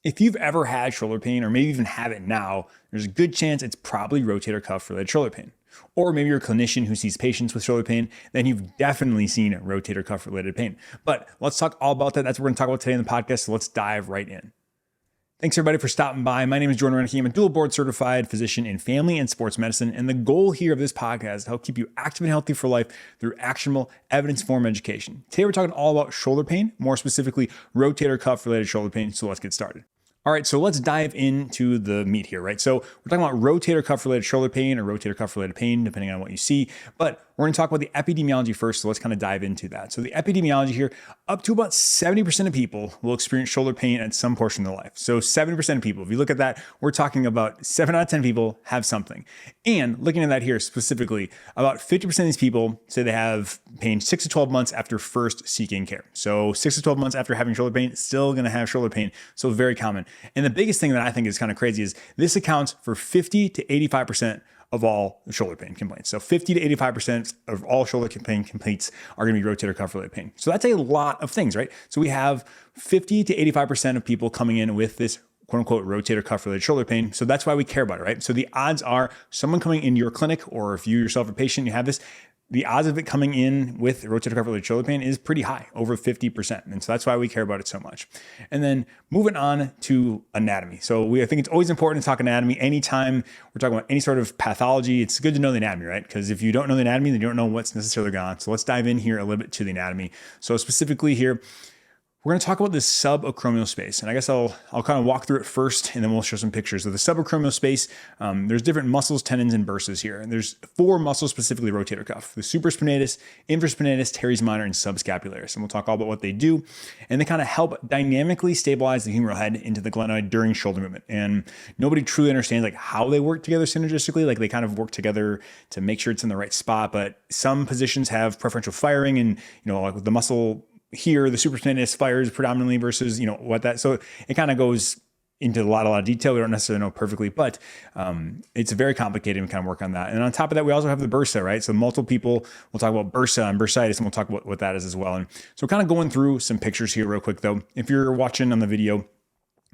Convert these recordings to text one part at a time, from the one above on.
If you've ever had shoulder pain, or maybe even have it now, there's a good chance it's probably rotator cuff related shoulder pain. Or maybe you're a clinician who sees patients with shoulder pain, then you've definitely seen rotator cuff related pain. But let's talk all about that. That's what we're going to talk about today in the podcast. So let's dive right in. Thanks everybody for stopping by. My name is Jordan Rennicke. I'm a dual board certified physician in family and sports medicine. And the goal here of this podcast is to help keep you active and healthy for life through actionable evidence-informed education. Today we're talking all about shoulder pain, more specifically rotator cuff related shoulder pain. So let's get started. All right, so let's dive into the meat here, right? So we're talking about rotator cuff related shoulder pain or rotator cuff related pain, depending on what you see. But we're going to talk about the epidemiology first, so let's kind of dive into that. So the epidemiology here, up to about 70% of people will experience shoulder pain at some portion of their life. So 70% of people, if you look at that, we're talking about 7 out of 10 people have something. And looking at that here specifically, about 50% of these people say they have pain 6 to 12 months after first seeking care. So 6 to 12 months after having shoulder pain, still going to have shoulder pain. So very common. And the biggest thing that I think is kind of crazy is this accounts for 50 to 85% of all shoulder pain complaints. So 50 to 85% of all shoulder pain complaints are going to be rotator cuff related pain. So that's a lot of things, right? So we have 50 to 85% of people coming in with this quote unquote rotator cuff related shoulder pain. So that's why we care about it, right? So the odds are someone coming into your clinic, or if you yourself are a patient, you have this, the odds of it coming in with rotator cuff related shoulder pain is pretty high, over 50%. And so that's why we care about it so much. And then moving on to anatomy. So I think it's always important to talk anatomy. Anytime we're talking about any sort of pathology, it's good to know the anatomy, right? Because if you don't know the anatomy, then you don't know what's necessarily going on. So let's dive in here a little bit to the anatomy. So specifically here, we're going to talk about this subacromial space. And I guess I'll kind of walk through it first, and then we'll show some pictures of the subacromial space. There's different muscles, tendons, and bursas here. And there's 4 muscles specifically rotator cuff: the supraspinatus, infraspinatus, teres minor, and subscapularis. And we'll talk all about what they do. And they kind of help dynamically stabilize the humeral head into the glenoid during shoulder movement. And nobody truly understands like how they work together synergistically. Like they kind of work together to make sure it's in the right spot. But some positions have preferential firing, and like the muscle here, the supraspinatus fires predominantly versus, what that, so it kind of goes into a lot of detail. We don't necessarily know perfectly, but it's very complicated and kind of work on that. And on top of that, we also have the bursa, right? So multiple people will talk about bursa and bursitis, and we'll talk about what that is as well. And so kind of going through some pictures here real quick though. If you're watching on the video,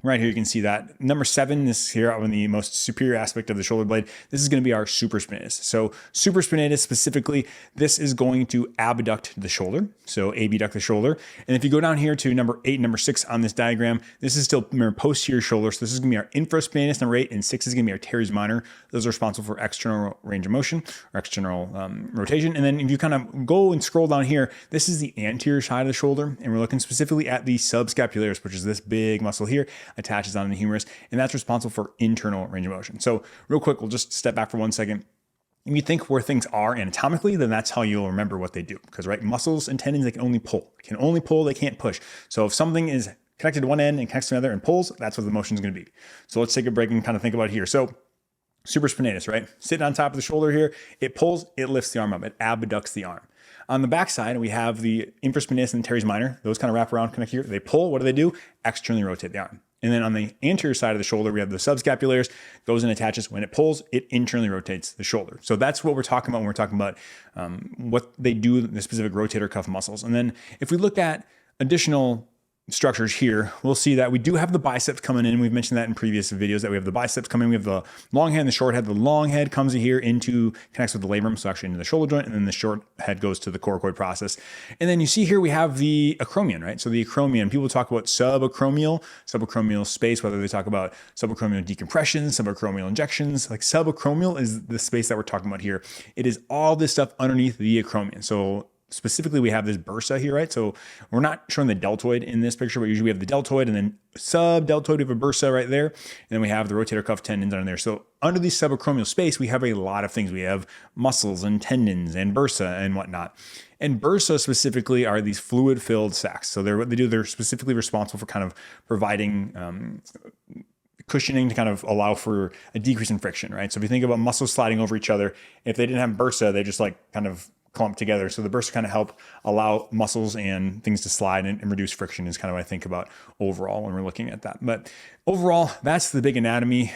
right here, you can see that number 7 is here on the most superior aspect of the shoulder blade. This is going to be our supraspinatus. So supraspinatus specifically, this is going to abduct the shoulder. So abduct the shoulder. And if you go down here to number 8, number 6 on this diagram, this is still posterior shoulder. So this is going to be our infraspinatus, number 8, and 6 is going to be our teres minor. Those are responsible for external range of motion or external rotation. And then if you kind of go and scroll down here, this is the anterior side of the shoulder. And we're looking specifically at the subscapularis, which is this big muscle here, attaches onto the humerus, and that's responsible for internal range of motion. So real quick, we'll just step back for 1 second. If you think where things are anatomically, then that's how you'll remember what they do. Because right, muscles and tendons, they can only pull, they can't push. So if something is connected to one end and connects to another and pulls, that's what the motion is going to be. So let's take a break and kind of think about it here. So supraspinatus, right? Sitting on top of the shoulder here, it pulls, it lifts the arm up, it abducts the arm. On the back side, we have the infraspinatus and teres minor. Those kind of wrap around, connect here. They pull. What do? Externally rotate the arm. And then on the anterior side of the shoulder, we have the subscapularis, goes and attaches. When it pulls, it internally rotates the shoulder. So that's what we're talking about when we're talking about what they do, the specific rotator cuff muscles. And then if we look at additional structures here, we'll see that we do have the biceps coming in. We've mentioned that in previous videos that we have the biceps coming. We have the long head and the short head. The long head comes here connects with the labrum, so actually into the shoulder joint, and then the short head goes to the coracoid process. And then you see here we have the acromion, right? So the acromion, people talk about subacromial space, whether they talk about subacromial decompression, subacromial injections. Like subacromial is the space that we're talking about here. It is all this stuff underneath the acromion. So specifically, we have this bursa here, right? So we're not showing the deltoid in this picture, but usually we have the deltoid and then subdeltoid, we have a bursa right there. And then we have the rotator cuff tendons under there. So under the subacromial space, we have a lot of things. We have muscles and tendons and bursa and whatnot. And bursa specifically are these fluid-filled sacs. So they're specifically responsible for kind of providing cushioning to kind of allow for a decrease in friction, right? So if you think about muscles sliding over each other, if they didn't have bursa, they just kind of clump together. So the bursa kind of help allow muscles and things to slide and reduce friction is kind of what I think about overall when we're looking at that. But overall, that's the big anatomy.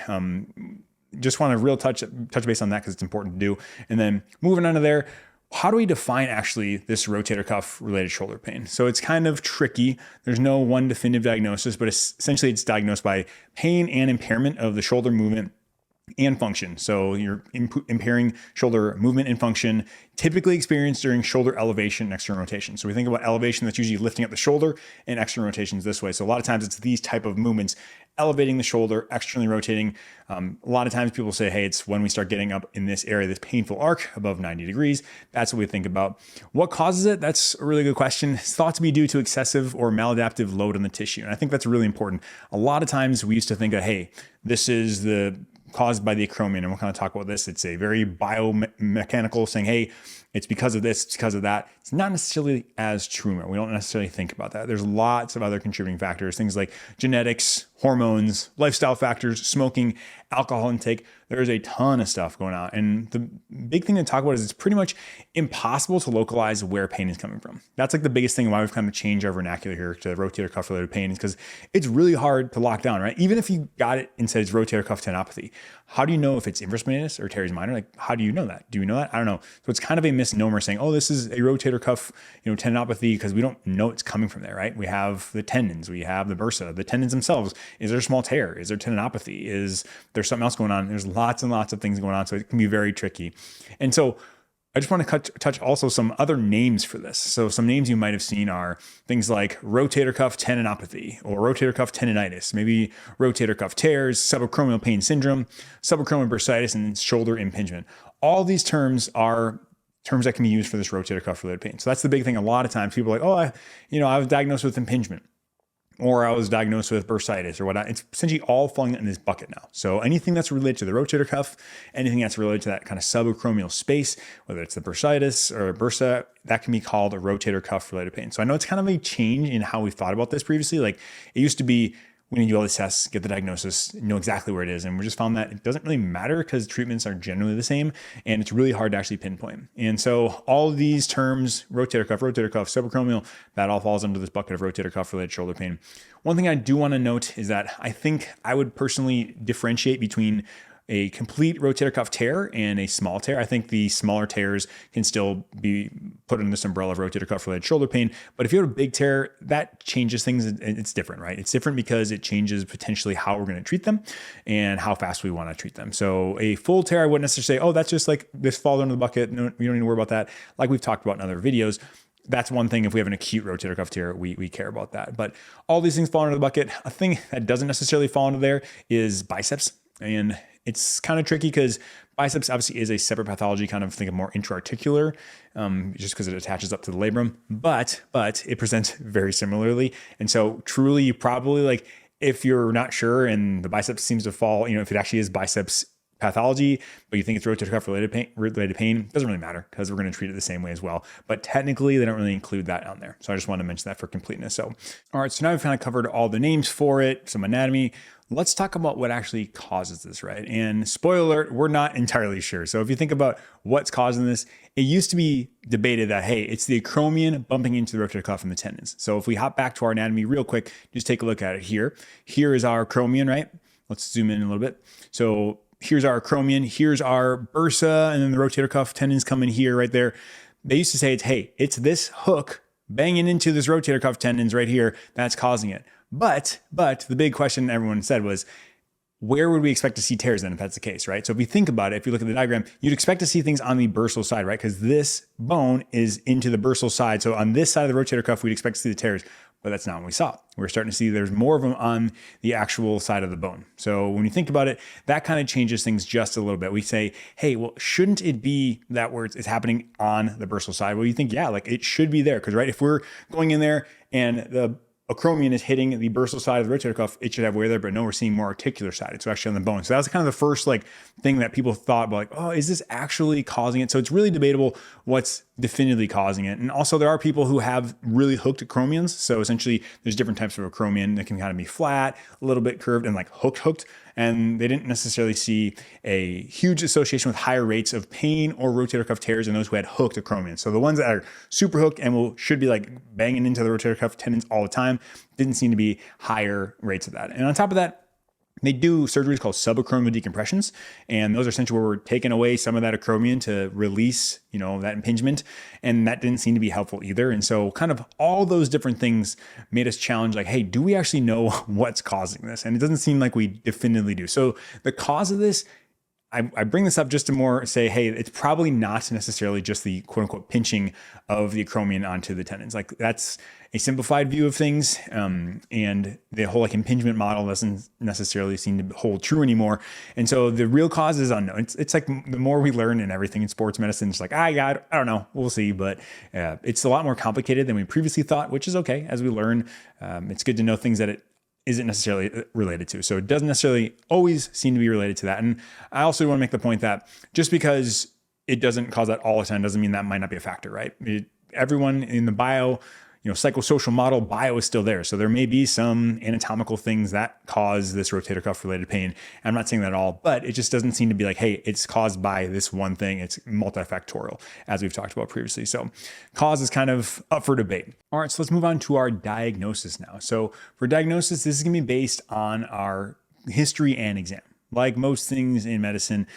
Just want to touch base on that because it's important to do. And then moving on to there, how do we define actually this rotator cuff related shoulder pain? So it's kind of tricky. There's no one definitive diagnosis, but essentially it's diagnosed by pain and impairment of the shoulder movement and function. So you're impairing shoulder movement and function, typically experienced during shoulder elevation and external rotation. So we think about elevation, that's usually lifting up the shoulder, and external rotations this way. So a lot of times it's these type of movements, elevating the shoulder, externally rotating. A lot of times people say, hey, it's when we start getting up in this area, this painful arc above 90 degrees. That's what we think about. What causes it? That's a really good question. It's thought to be due to excessive or maladaptive load on the tissue. And I think that's really important. A lot of times we used to think that, hey, this is caused by the acromion, and we'll kind of talk about this. It's a very biomechanical saying, hey, it's because of this, it's because of that. It's not necessarily as true. We don't necessarily think about that. There's lots of other contributing factors, things like genetics, hormones, lifestyle factors, smoking, alcohol intake. There's a ton of stuff going on. And the big thing to talk about is it's pretty much impossible to localize where pain is coming from. That's like the biggest thing why we've kind of changed our vernacular here to rotator cuff related pain, is because it's really hard to lock down, right? Even if you got it and said it's rotator cuff tendinopathy, how do you know if it's inverse meniscus or teres minor? Like, how do you know that? Do you know that? I don't know. So it's kind of a misnomer saying, oh, this is a rotator cuff, tendinopathy, because we don't know it's coming from there, right? We have the tendons, we have the bursa, the tendons themselves. Is there a small tear? Is there tendinopathy? Is there something else going on? There's lots and lots of things going on. So it can be very tricky. And so I just want to touch also some other names for this. So some names you might have seen are things like rotator cuff tendinopathy or rotator cuff tendinitis, maybe rotator cuff tears, subacromial pain syndrome, subacromial bursitis, and shoulder impingement. All these terms are terms that can be used for this rotator cuff related pain. So that's the big thing. A lot of times people are like, oh, I was diagnosed with impingement, or I was diagnosed with bursitis or whatnot. It's essentially all falling in this bucket now. So anything that's related to the rotator cuff, anything that's related to that kind of subacromial space, whether it's the bursitis or bursa, that can be called a rotator cuff related pain. So I know it's kind of a change in how we thought about this previously. Like it used to be, we need to do all these tests, get the diagnosis, know exactly where it is. And we just found that it doesn't really matter because treatments are generally the same and it's really hard to actually pinpoint. And so all of these terms, rotator cuff, subacromial, that all falls under this bucket of rotator cuff related shoulder pain. One thing I do want to note is that I think I would personally differentiate between a complete rotator cuff tear and a small tear. I think the smaller tears can still be put in this umbrella of rotator cuff related shoulder pain. But if you have a big tear, that changes things. It's different, right? It's different because it changes potentially how we're going to treat them and how fast we want to treat them. So a full tear, I wouldn't necessarily say, oh, that's just like this falls under the bucket. No, we don't need to worry about that. Like we've talked about in other videos. That's one thing. If we have an acute rotator cuff tear, we care about that. But all these things fall under the bucket. A thing that doesn't necessarily fall into there is biceps. And it's kind of tricky because biceps obviously is a separate pathology, kind of think of more intra-articular, just because it attaches up to the labrum, but it presents very similarly. And so truly, you probably like, if you're not sure and the biceps seems to fall, if it actually is biceps pathology, but you think it's rotator cuff related pain, doesn't really matter because we're going to treat it the same way as well. But technically, they don't really include that on there. So I just want to mention that for completeness. So, all right, so now we've kind of covered all the names for it, some anatomy. Let's talk about what actually causes this, right? And spoiler alert, we're not entirely sure. So if you think about what's causing this, it used to be debated that, hey, it's the acromion bumping into the rotator cuff and the tendons. So if we hop back to our anatomy real quick, just take a look at it here. Here is our acromion, right? Let's zoom in a little bit. So here's our acromion, here's our bursa, and then the rotator cuff tendons come in here, right there. They used to say, it's this hook banging into this rotator cuff tendons right here that's causing it. But the big question everyone said was, where would we expect to see tears then if that's the case, right? So if you think about it, if you look at the diagram, you'd expect to see things on the bursal side, right? Because this bone is into the bursal side. So on this side of the rotator cuff, we'd expect to see the tears, but that's not what we saw. We're starting to see there's more of them on the actual side of the bone. So when you think about it, that kind of changes things just a little bit. We say, hey, well, shouldn't it be that where it's happening on the bursal side? Well, you think, yeah, like it should be there. Because, right, if we're going in there and the acromion is hitting the bursal side of the rotator cuff, it should have wear there, but no, we're seeing more articular side. It's actually on the bone. So that was kind of the first thing that people thought about, oh, is this actually causing it? So it's really debatable what's definitively causing it. And also there are people who have really hooked acromions. So essentially there's different types of acromion that can kind of be flat, a little bit curved, and like hooked. And they didn't necessarily see a huge association with higher rates of pain or rotator cuff tears in those who had hooked acromion. So the ones that are super hooked and should be like banging into the rotator cuff tendons all the time, didn't seem to be higher rates of that. And on top of that, They do surgeries called subacromial decompressions, and those are essentially where we're taking away some of that acromion to release, that impingement, and that didn't seem to be helpful either. And so kind of all those different things made us challenge, like, hey, do we actually know what's causing this? And it doesn't seem like we definitively do. So the cause of this, I bring this up just to more say, hey, it's probably not necessarily just the quote unquote pinching of the acromion onto the tendons. Like that's a simplified view of things. And the whole like impingement model doesn't necessarily seem to hold true anymore. And so the real cause is unknown. It's like the more we learn in everything in sports medicine, it's like, I don't know, we'll see. But it's a lot more complicated than we previously thought, which is okay. As we learn, it's good to know things that it isn't necessarily related to. So it doesn't necessarily always seem to be related to that. And I also want to make the point that just because it doesn't cause that all the time doesn't mean that might not be a factor, right? Everyone in the psychosocial model, bio is still there. So there may be some anatomical things that cause this rotator cuff related pain. I'm not saying that at all, but it just doesn't seem to be like, hey, it's caused by this one thing. It's multifactorial, as we've talked about previously. So cause is kind of up for debate. All right, so let's move on to our diagnosis now. So for diagnosis, this is going to be based on our history and exam. Like most things in medicine,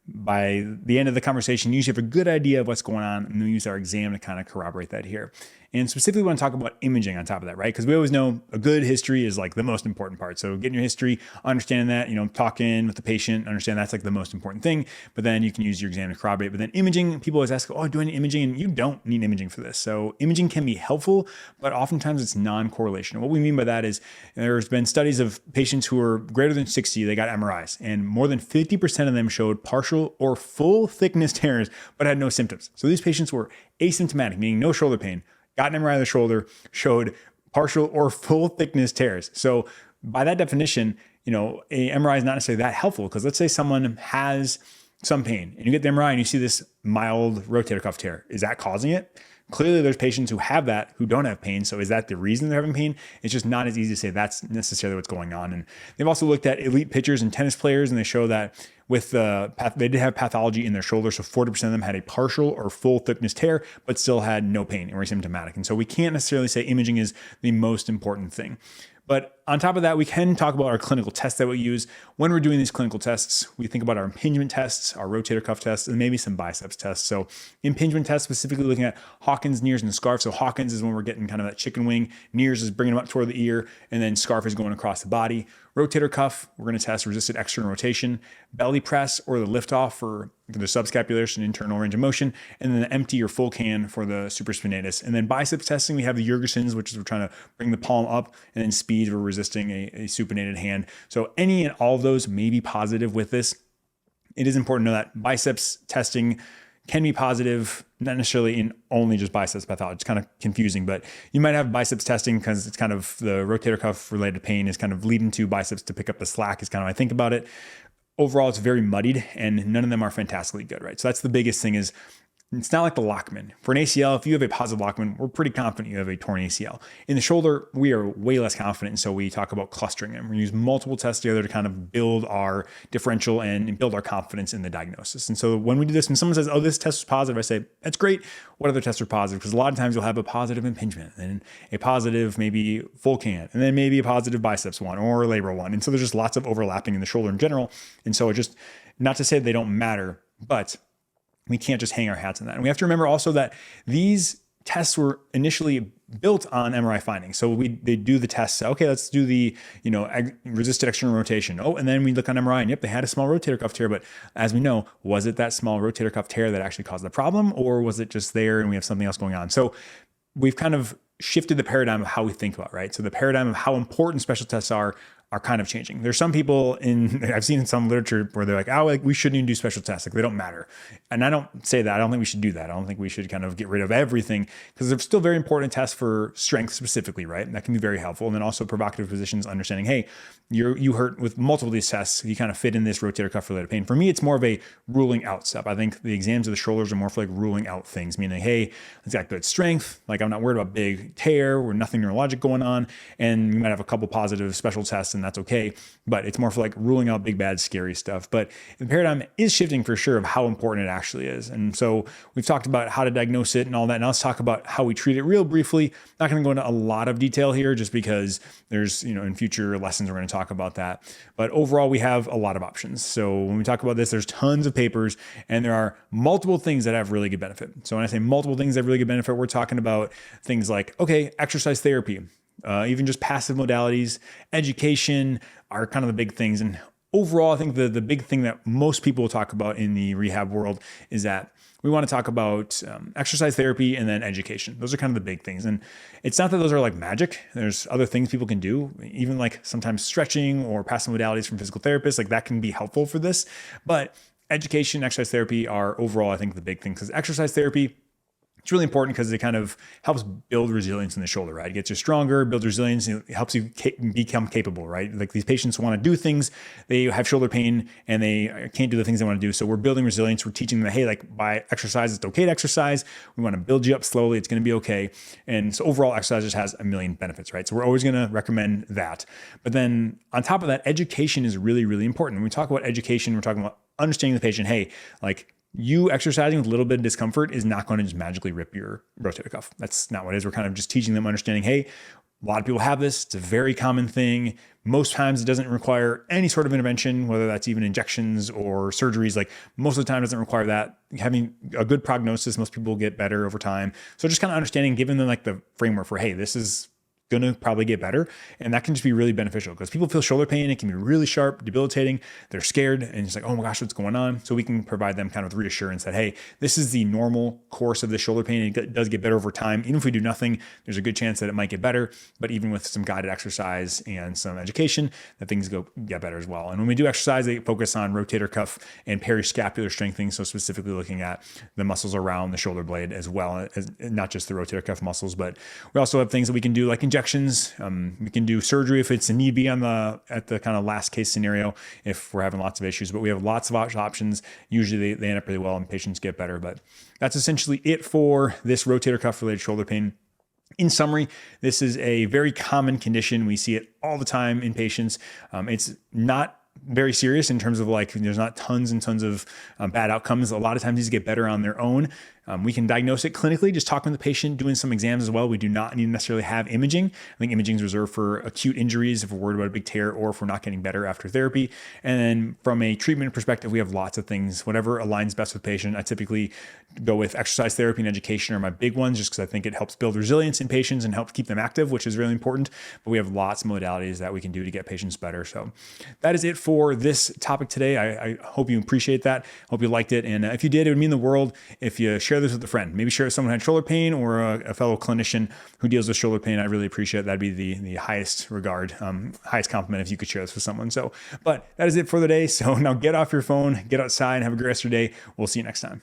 by the end of the conversation, you usually have a good idea of what's going on, and we use our exam to kind of corroborate that here. And specifically, we want to talk about imaging on top of that, right? Because we always know a good history is like the most important part. So getting your history, understanding that, talking with the patient, understand that's like the most important thing. But then you can use your exam to corroborate. But then imaging, people always ask, oh, do I need imaging? And you don't need imaging for this. So imaging can be helpful, but oftentimes it's non-correlation. What we mean by that is there's been studies of patients who are greater than 60, they got MRIs, and more than 50% of them showed partial or full thickness tears, but had no symptoms. So these patients were asymptomatic, meaning no shoulder pain, got an MRI of the shoulder, showed partial or full thickness tears. So by that definition, a MRI is not necessarily that helpful, because let's say someone has some pain and you get the MRI and you see this mild rotator cuff tear. Is that causing it? Clearly there's patients who have that who don't have pain. So is that the reason they're having pain? It's just not as easy to say that's necessarily what's going on. And they've also looked at elite pitchers and tennis players, and they show that with they did have pathology in their shoulder. So 40% of them had a partial or full thickness tear, but still had no pain and were asymptomatic. And so we can't necessarily say imaging is the most important thing. But on top of that, we can talk about our clinical tests that we use. When we're doing these clinical tests, we think about our impingement tests, our rotator cuff tests, and maybe some biceps tests. So impingement tests, specifically looking at Hawkins, Nears, and Scarf. So Hawkins is when we're getting kind of that chicken wing. Nears is bringing them up toward the ear, and then Scarf is going across the body. Rotator cuff, we're going to test resisted external rotation, belly press, or the lift off for the subscapularis and internal range of motion, and then the empty or full can for the supraspinatus. And then biceps testing, we have the Jurgensen's, which is we're trying to bring the palm up, and then speed, we're resisting a supinated hand. So any and all of those may be positive with this. It is important to know that biceps testing can be positive, not necessarily in only just biceps pathology. It's kind of confusing, but you might have biceps testing because it's kind of the rotator cuff related pain is kind of leading to biceps to pick up the slack is kind of how I think about it. Overall, it's very muddied and none of them are fantastically good, right? So that's the biggest thing is it's not like the Lockman. For an ACL, if you have a positive Lockman, we're pretty confident you have a torn ACL. In the shoulder, we are way less confident, and so we talk about clustering them. We use multiple tests together to kind of build our differential and build our confidence in the diagnosis. And so when we do this, when someone says, oh, this test was positive, I say, that's great. What other tests are positive? Because a lot of times you'll have a positive impingement, and a positive maybe full can, and then maybe a positive biceps one or a labral one. And so there's just lots of overlapping in the shoulder in general. And so it just, not to say they don't matter, but we can't just hang our hats on that. And we have to remember also that these tests were initially built on MRI findings. So they do the tests. Okay, let's do the resisted external rotation. Oh, and then we look on MRI and yep, they had a small rotator cuff tear. But as we know, was it that small rotator cuff tear that actually caused the problem, or was it just there and we have something else going on? So we've kind of shifted the paradigm of how we think about, right? So the paradigm of how important special tests are kind of changing. There's some people I've seen in some literature where they're like, oh, like we shouldn't even do special tests. Like they don't matter. And I don't say that. I don't think we should do that. I don't think we should kind of get rid of everything because they're still very important tests for strength specifically, right? And that can be very helpful. And then also provocative positions, understanding, hey, you hurt with multiple of these tests. You kind of fit in this rotator cuff related pain. For me, it's more of a ruling out step. I think the exams of the shoulders are more for like ruling out things, meaning, hey, it's got good strength. Like I'm not worried about big tear or nothing neurologic going on. And you might have a couple positive special tests and that's okay. But it's more for like ruling out big, bad, scary stuff. But the paradigm is shifting for sure of how important it actually is. And so we've talked about how to diagnose it and all that. Now let's talk about how we treat it real briefly. Not going to go into a lot of detail here just because there's, in future lessons, we're going to talk about that. But overall, we have a lot of options. So when we talk about this, there's tons of papers and there are multiple things that have really good benefit. So when I say multiple things that have really good benefit, we're talking about things like, okay, exercise therapy, even just passive modalities, education are kind of the big things. And overall, I think the big thing that most people will talk about in the rehab world is that we want to talk about exercise therapy and then education. Those are kind of the big things. And it's not that those are like magic. There's other things people can do, even like sometimes stretching or passive modalities from physical therapists, like that can be helpful for this. But education, exercise therapy are overall, I think, the big thing, because exercise therapy, it's really important because it kind of helps build resilience in the shoulder, right? It gets you stronger, builds resilience, it helps you become capable, right? Like these patients want to do things, they have shoulder pain and they can't do the things they want to do. So we're building resilience. We're teaching them, hey, like by exercise, it's okay to exercise. We want to build you up slowly. It's going to be okay. And so overall exercise just has a million benefits, right? So we're always going to recommend that. But then on top of that, education is really, really important. When we talk about education, we're talking about understanding the patient, hey, like you exercising with a little bit of discomfort is not going to just magically rip your rotator cuff. That's not what it is. We're kind of just teaching them understanding, hey, a lot of people have this. It's a very common thing. Most times it doesn't require any sort of intervention, whether that's even injections or surgeries. Like most of the time it doesn't require that. Having a good prognosis, most people get better over time. So just kind of understanding, giving them like the framework for, hey, this is going to probably get better. And that can just be really beneficial because people feel shoulder pain. It can be really sharp, debilitating. They're scared and it's like, oh my gosh, what's going on? So we can provide them kind of reassurance that, hey, this is the normal course of the shoulder pain. It does get better over time. Even if we do nothing, there's a good chance that it might get better. But even with some guided exercise and some education, that things get better as well. And when we do exercise, they focus on rotator cuff and periscapular strengthening. So specifically looking at the muscles around the shoulder blade as well, as not just the rotator cuff muscles, but we also have things that we can do like injections. We can do surgery if it's a need be at the kind of last case scenario if we're having lots of issues, but we have lots of options. Usually they end up really well and patients get better, but that's essentially it for this rotator cuff related shoulder pain. In summary, this is a very common condition. We see it all the time in patients. It's not very serious in terms of like, there's not tons and tons of bad outcomes. A lot of times these get better on their own. We can diagnose it clinically, just talking with the patient, doing some exams as well. We do not need to necessarily have imaging. I think imaging is reserved for acute injuries if we're worried about a big tear or if we're not getting better after therapy. And then from a treatment perspective, we have lots of things, whatever aligns best with the patient. I typically go with exercise therapy and education are my big ones just because I think it helps build resilience in patients and helps keep them active, which is really important. But we have lots of modalities that we can do to get patients better. So that is it for this topic today. I hope you appreciate that. Hope you liked it. And if you did, it would mean the world if you share this with a friend. Maybe share with someone who had shoulder pain or a fellow clinician who deals with shoulder pain. I really appreciate it. That'd be the highest regard, highest compliment if you could share this with someone. So, but that is it for the day. So now get off your phone, get outside, and have a great rest of your day. We'll see you next time.